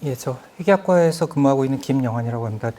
예, 저 회계학과에서 근무하고 있는 김영환이라고 합니다.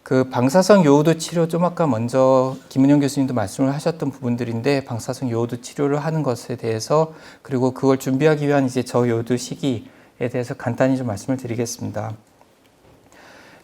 그 방사성 요오드 치료 좀 아까 먼저 김은영 교수님도 말씀을 하셨던 부분들인데 방사성 요오드 치료를 하는 것에 대해서 그리고 그걸 준비하기 위한 이제 저요오드 시기에 대해서 간단히 좀 말씀을 드리겠습니다.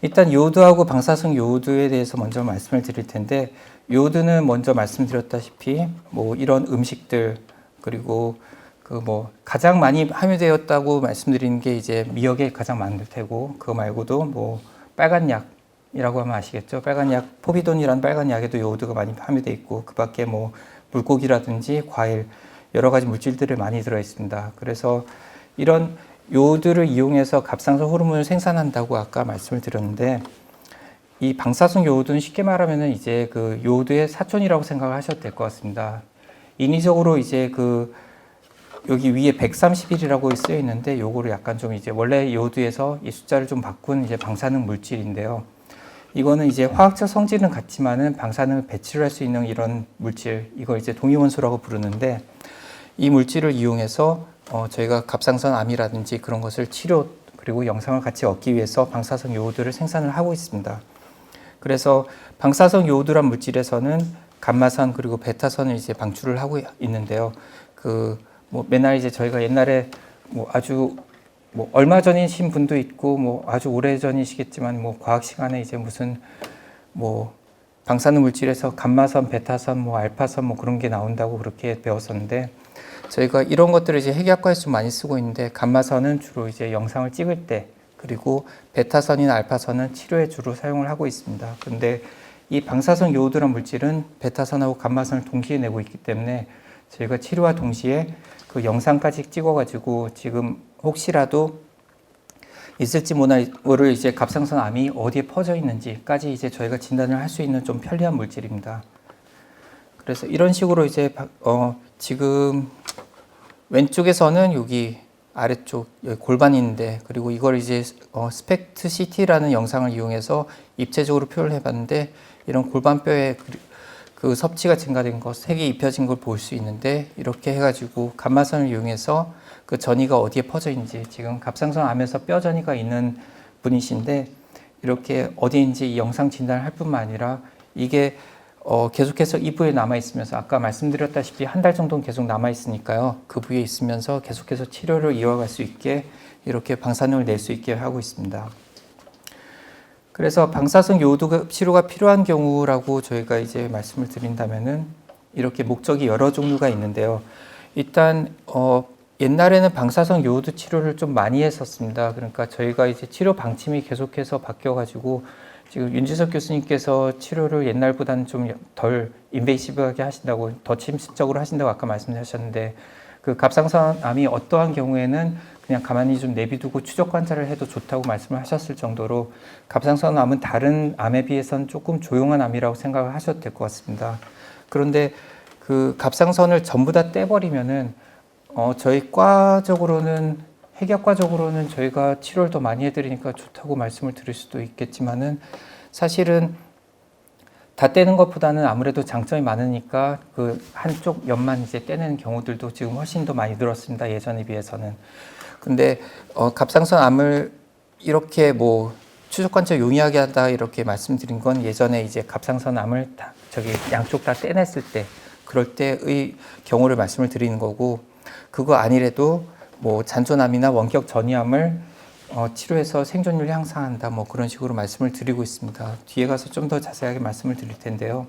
일단 요오드하고 방사성 요오드에 대해서 먼저 말씀을 드릴 텐데 요오드는 먼저 말씀드렸다시피 뭐 이런 음식들 그리고 그 뭐 가장 많이 함유되었다고 말씀드리는 게 이제 미역에 가장 많을 테고 그거 말고도 뭐 빨간 약이라고 하면 아시겠죠? 빨간 약 포비돈이라는 빨간 약에도 요오드가 많이 함유되어 있고 그 밖에 뭐 물고기라든지 과일 여러 가지 물질들이 많이 들어 있습니다. 그래서 이런 요오드를 이용해서 갑상선 호르몬을 생산한다고 아까 말씀을 드렸는데 이 방사성 요오드는 쉽게 말하면은 이제 그 요오드의 사촌이라고 생각을 하셔도 될 것 같습니다. 인위적으로 이제 그 여기 위에 131이라고 쓰여 있는데 요거를 약간 좀 이제 원래 요오드에서 이 숫자를 좀 바꾼 이제 방사능 물질인데요. 이거는 이제 화학적 성질은 같지만은 방사능을 배출할 수 있는 이런 물질, 이걸 이제 동위원소라고 부르는데 이 물질을 이용해서 저희가 갑상선 암이라든지 그런 것을 치료 그리고 영상을 같이 얻기 위해서 방사성 요오드를 생산을 하고 있습니다. 그래서 방사성 요오드란 물질에서는 감마선 그리고 베타선을 이제 방출을 하고 있는데요. 뭐 맨날 이제 저희가 옛날에 뭐 아주 뭐 얼마 전이신 분도 있고 뭐 아주 오래 전이시겠지만 뭐 과학 시간에 이제 무슨 뭐 방사능 물질에서 감마선, 베타선, 뭐 알파선 뭐 그런 게 나온다고 그렇게 배웠었는데 저희가 이런 것들을 이제 회계학과에서 좀 많이 쓰고 있는데 감마선은 주로 이제 영상을 찍을 때 그리고 베타선이나 알파선은 치료에 주로 사용을 하고 있습니다. 근데 이 방사성 요오드란 물질은 베타선하고 감마선을 동시에 내고 있기 때문에 저희가 치료와 동시에 그 영상까지 찍어가지고 지금 혹시라도 있을지 모를 이제 갑상선 암이 어디에 퍼져 있는지까지 이제 저희가 진단을 할 수 있는 좀 편리한 물질입니다. 그래서 이런 식으로 이제 지금 왼쪽에서는 여기 아래쪽 여기 골반이 있는데 그리고 이걸 이제 스펙트 CT라는 영상을 이용해서 입체적으로 표현을 해봤는데 이런 골반뼈에 그 섭취가 증가된 것, 색이 입혀진 걸 볼 수 있는데 이렇게 해가지고 감마선을 이용해서 그 전이가 어디에 퍼져 있는지 지금 갑상선 암에서 뼈 전이가 있는 분이신데 이렇게 어디인지 이 영상 진단을 할 뿐만 아니라 이게 계속해서 이 부위에 남아 있으면서 아까 말씀드렸다시피 한 달 정도는 계속 남아 있으니까요. 그 부위에 있으면서 계속해서 치료를 이어갈 수 있게 이렇게 방사능을 낼 수 있게 하고 있습니다. 그래서 방사성 요오드 치료가 필요한 경우라고 저희가 이제 말씀을 드린다면은 이렇게 목적이 여러 종류가 있는데요. 일단 옛날에는 방사성 요오드 치료를 좀 많이 했었습니다. 그러니까 저희가 이제 치료 방침이 계속해서 바뀌어가지고 지금 윤지석 교수님께서 치료를 옛날보다는 좀 덜 인베이시브하게 하신다고 더 침습적으로 하신다고 아까 말씀하셨는데 그 갑상선 암이 어떠한 경우에는 그냥 가만히 좀 내비두고 추적 관찰을 해도 좋다고 말씀을 하셨을 정도로 갑상선 암은 다른 암에 비해서는 조금 조용한 암이라고 생각을 하셔도 될 것 같습니다. 그런데 그 갑상선을 전부 다 떼버리면은 저희 과적으로는 회계학과적으로는 저희가 치료를 더 많이 해드리니까 좋다고 말씀을 드릴 수도 있겠지만은 사실은 다 떼는 것보다는 아무래도 장점이 많으니까 그 한쪽 옆만 이제 떼내는 경우들도 지금 훨씬 더 많이 늘었습니다. 예전에 비해서는. 근데 갑상선 암을 이렇게 뭐 추적 관찰 용이하게 한다 이렇게 말씀드린 건 예전에 이제 갑상선 암을 양쪽 다 떼냈을 때 그럴 때의 경우를 말씀을 드리는 거고 그거 아니래도 뭐 잔존암이나 원격 전이암을 치료해서 생존율을 향상한다 뭐 그런 식으로 말씀을 드리고 있습니다. 뒤에 가서 좀 더 자세하게 말씀을 드릴 텐데요.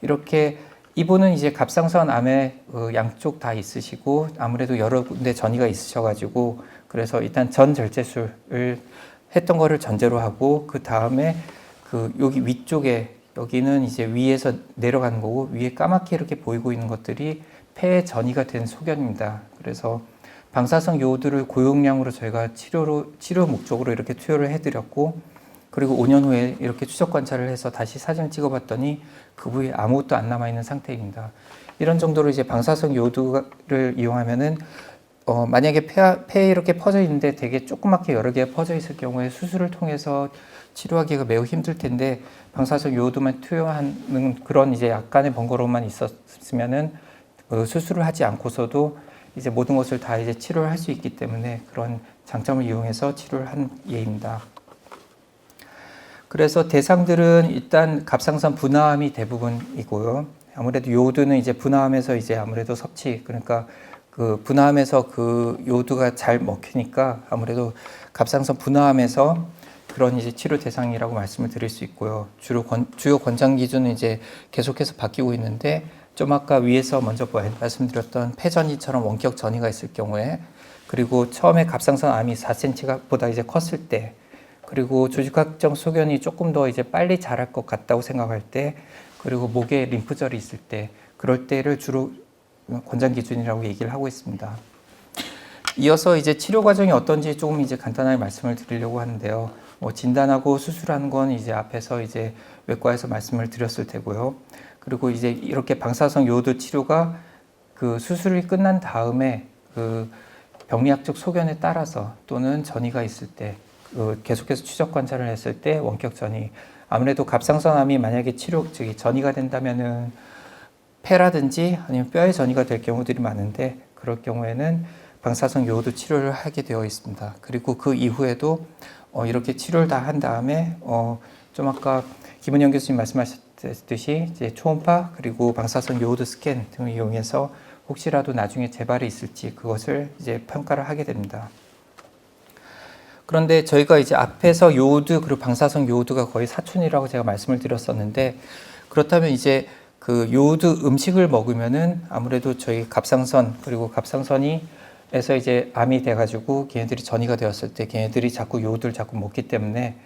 이렇게 이분은 이제 갑상선 암에 양쪽 다 있으시고 아무래도 여러 군데 전이가 있으셔가지고 그래서 일단 전 절제술을 했던 거를 전제로 하고 그 다음에 그 여기 위쪽에 여기는 이제 위에서 내려가는 거고 위에 까맣게 이렇게 보이고 있는 것들이 폐에 전이가 된 소견입니다. 그래서 방사성 요오드를 고용량으로 저희가 치료 목적으로 이렇게 투여를 해드렸고 그리고 5년 후에 이렇게 추적 관찰을 해서 다시 사진을 찍어봤더니 그 부위에 아무것도 안 남아있는 상태입니다. 이런 정도로 이제 방사성 요오드를 이용하면은 만약에 폐에 이렇게 퍼져 있는데 되게 조그맣게 여러 개 퍼져 있을 경우에 수술을 통해서 치료하기가 매우 힘들 텐데 방사성 요오드만 투여하는 그런 이제 약간의 번거로움만 있었으면은 수술을 하지 않고서도 이제 모든 것을 다 이제 치료를 할 수 있기 때문에 그런 장점을 이용해서 치료를 한 예입니다. 그래서 대상들은 일단 갑상선 분화암이 대부분이고요. 아무래도 요오드는 이제 분화암에서 이제 아무래도 섭취, 그러니까 그 분화암에서 그 요오드가 잘 먹히니까 아무래도 갑상선 분화암에서 그런 이제 치료 대상이라고 말씀을 드릴 수 있고요. 주요 권장 기준은 이제 계속해서 바뀌고 있는데, 좀 아까 위에서 먼저 말씀드렸던 폐전이처럼 원격 전이가 있을 경우에, 그리고 처음에 갑상선 암이 4cm보다 이제 컸을 때, 그리고 조직확정 소견이 조금 더 이제 빨리 자랄 것 같다고 생각할 때, 그리고 목에 림프절이 있을 때, 그럴 때를 주로 권장 기준이라고 얘기를 하고 있습니다. 이어서 이제 치료 과정이 어떤지 조금 이제 간단하게 말씀을 드리려고 하는데요. 진단하고 수술하는 건 이제 앞에서 이제 외과에서 말씀을 드렸을 테고요. 그리고 이제 이렇게 방사성 요오드 치료가 그 수술이 끝난 다음에 그 병리학적 소견에 따라서 또는 전이가 있을 때, 계속해서 추적 관찰을 했을 때 원격 전이, 아무래도 갑상선암이 만약에 전이가 된다면은 폐라든지 아니면 뼈에 전이가 될 경우들이 많은데, 그럴 경우에는 방사성 요오드 치료를 하게 되어 있습니다. 그리고 그 이후에도 이렇게 치료를 다 한 다음에 좀 아까 김은영 교수님 말씀하셨듯이 이제 초음파 그리고 방사성 요오드 스캔 등을 이용해서 혹시라도 나중에 재발이 있을지 그것을 이제 평가를 하게 됩니다. 그런데 저희가 이제 앞에서 요오드 그리고 방사성 요오드가 거의 사촌이라고 제가 말씀을 드렸었는데, 그렇다면 이제 그 요오드 음식을 먹으면은 아무래도 저희 갑상선 그리고 갑상선에서 이제 암이 돼가지고 걔네들이 전이가 되었을 때 걔네들이 자꾸 요오드를 자꾸 먹기 때문에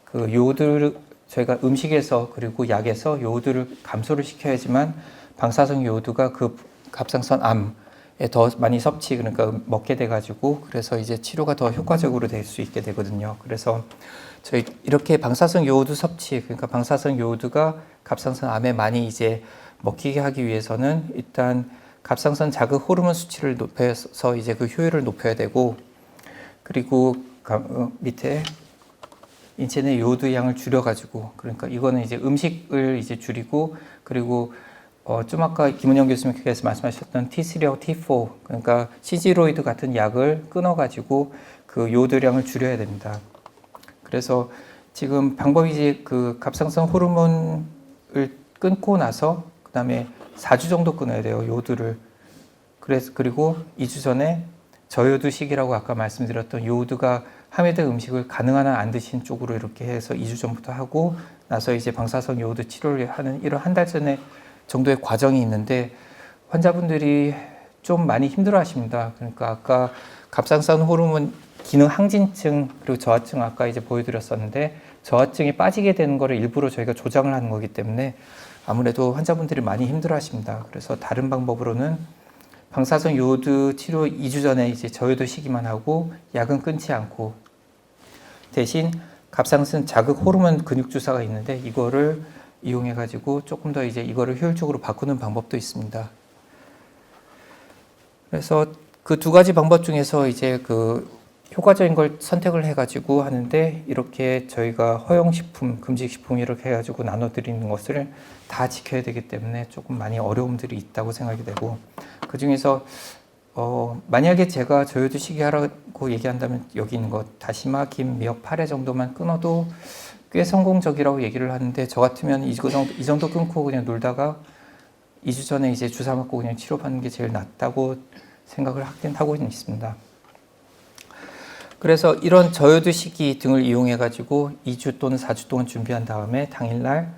그 요오드를 저희가 음식에서 그리고 약에서 요오드를 감소를 시켜야지만 방사성 요오드가 그 갑상선 암에 더 많이 섭취, 그러니까 먹게 돼가지고 그래서 이제 치료가 더 효과적으로 될 수 있게 되거든요. 그래서 저희 이렇게 방사성 요오드 섭취, 그러니까 방사성 요오드가 갑상선 암에 많이 이제 먹히게 하기 위해서는 일단 갑상선 자극 호르몬 수치를 높여서 이제 그 효율을 높여야 되고, 그리고 밑에 인체 내 요오드 양을 줄여가지고, 그러니까 이거는 이제 음식을 이제 줄이고, 그리고 좀 아까 김은영 교수님께서 말씀하셨던 T3하고 T4, 그러니까 시지로이드 같은 약을 끊어가지고 그 요오드량을 줄여야 됩니다. 그래서 지금 방법이 이제 그 갑상선 호르몬을 끊고 나서 그 다음에 4주 정도 끊어야 돼요, 요오드를. 그리고 2주 전에 저요오드식이라고 아까 말씀드렸던 요오드가 함유된 음식을 가능한 한 안 드신 쪽으로 이렇게 해서 2주 전부터 하고 나서 이제 방사성 요오드 치료를 하는 이런 한 달 전에 정도의 과정이 있는데, 환자분들이 좀 많이 힘들어 하십니다. 그러니까 아까 갑상선 호르몬 기능 항진증 그리고 저하증 아까 이제 보여드렸었는데, 저하증이 빠지게 되는 거를 일부러 저희가 조장을 하는 거기 때문에 아무래도 환자분들이 많이 힘들어 하십니다. 그래서 다른 방법으로는 방사성 요오드 치료 2주 전에 이제 저요오드 시기만 하고 약은 끊지 않고, 대신 갑상선 자극 호르몬 근육 주사가 있는데 이거를 이용해 가지고 조금 더 이제 이거를 효율적으로 바꾸는 방법도 있습니다. 그래서 그 두 가지 방법 중에서 이제 그 효과적인 걸 선택을 해 가지고 하는데, 이렇게 저희가 허용식품, 금지식품 이렇게 해 가지고 나눠 드리는 것을 다 지켜야 되기 때문에 조금 많이 어려움들이 있다고 생각이 되고, 그 중에서 만약에 제가 저요오드 시기 하라고 얘기한다면 여기 있는 것 다시마, 김, 미역, 파래 정도만 끊어도 꽤 성공적이라고 얘기를 하는데, 저 같으면 이 정도 끊고 그냥 놀다가 2주 전에 이제 주사 맞고 그냥 치료받는 게 제일 낫다고 생각을 하긴 하고 있습니다. 그래서 이런 저요오드 시기 등을 이용해 가지고 2주 또는 4주 동안 준비한 다음에 당일날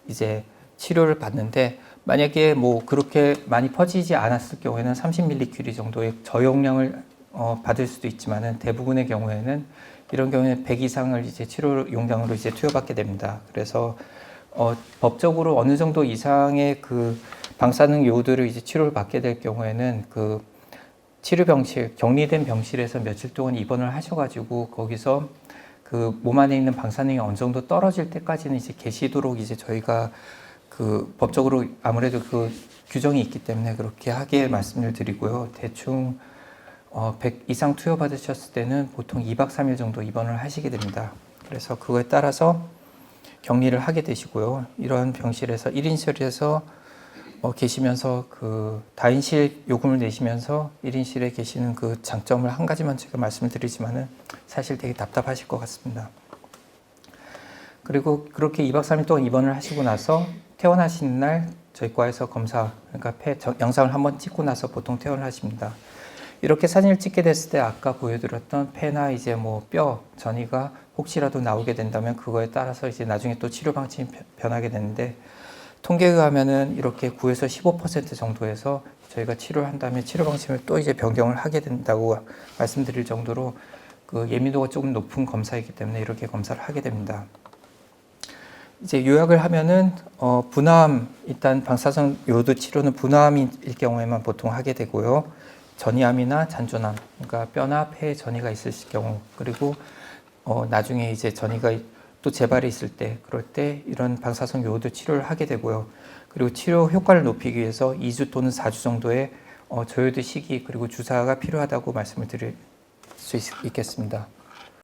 이제 치료를 받는데, 만약에 뭐 그렇게 많이 퍼지지 않았을 경우에는 30mq 정도의 저용량을 받을 수도 있지만은, 대부분의 경우에는 이런 경우에는 100 이상을 이제 치료 용량으로 이제 투여받게 됩니다. 그래서 법적으로 어느 정도 이상의 그 방사능 요오드를 이제 치료를 받게 될 경우에는 그 치료 병실, 격리된 병실에서 며칠 동안 입원을 하셔가지고 거기서 그 몸 안에 있는 방사능이 어느 정도 떨어질 때까지는 이제 계시도록 이제 저희가 그 법적으로 아무래도 그 규정이 있기 때문에 그렇게 하게 말씀을 드리고요. 대충 100 이상 투여받으셨을 때는 보통 2박 3일 정도 입원을 하시게 됩니다. 그래서 그거에 따라서 격리를 하게 되시고요. 이런 병실에서 1인실에서 계시면서 그 다인실 요금을 내시면서 1인실에 계시는 그 장점을 한 가지만 제가 말씀을 드리지만은 사실 되게 답답하실 것 같습니다. 그리고 그렇게 2박 3일 동안 입원을 하시고 나서 퇴원하시는 날 저희 과에서 검사, 그러니까 영상을 한번 찍고 나서 보통 퇴원을 하십니다. 이렇게 사진을 찍게 됐을 때 아까 보여드렸던 폐나 이제 뭐 뼈, 전이가 혹시라도 나오게 된다면 그거에 따라서 이제 나중에 또 치료 방침이 변하게 되는데 통계에 의하면은 이렇게 9에서 15% 정도에서 저희가 치료를 한 다음에 치료 방침을 또 이제 변경을 하게 된다고 말씀드릴 정도로 그 예민도가 조금 높은 검사이기 때문에 이렇게 검사를 하게 됩니다. 이제 요약을 하면은 분암, 일단 방사선 요오드 치료는 분암일 경우에만 보통 하게 되고요. 전이암이나 잔존암, 그러니까 뼈나 폐에 전이가 있으실 경우, 그리고 나중에 이제 전이가 또 재발이 있을 때, 그럴 때 이런 방사선 요오드 치료를 하게 되고요. 그리고 치료 효과를 높이기 위해서 2주 또는 4주 정도의 저요드 시기 그리고 주사가 필요하다고 말씀을 드릴 수 있겠습니다.